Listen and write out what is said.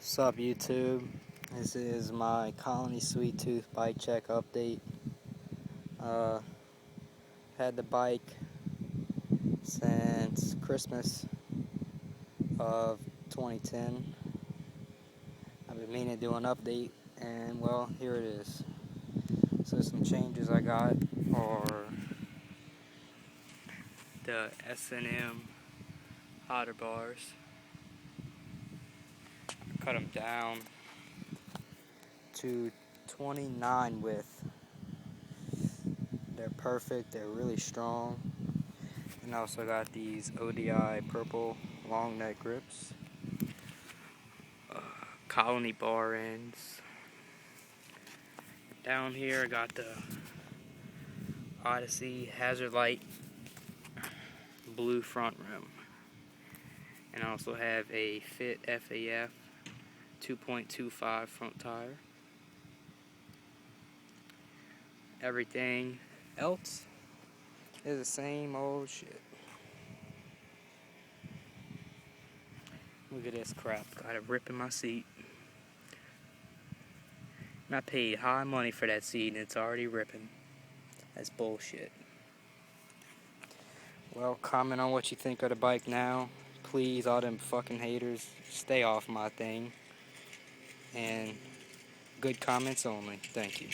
What's up, YouTube? This is my Colony Sweet Tooth bike check update. Had the bike since Christmas of 2010. I've been meaning to do an update, and well, here it is. So some changes I got are the S&M hotter bars. Cut them down to 29 width. They're perfect, they're really strong. And I also got these ODI purple long neck grips. Colony bar ends. Down here I got the Odyssey Hazard Light blue front rim. And I also have a Fit FAF 2.25 front tire. Everything else is the same old shit. Look at this crap. Got a rip in my seat. And I paid high money for that seat and it's already ripping. That's bullshit. Well, comment on what you think of the bike now. Please, all them fucking haters, stay off my thing. And good comments only. Thank you.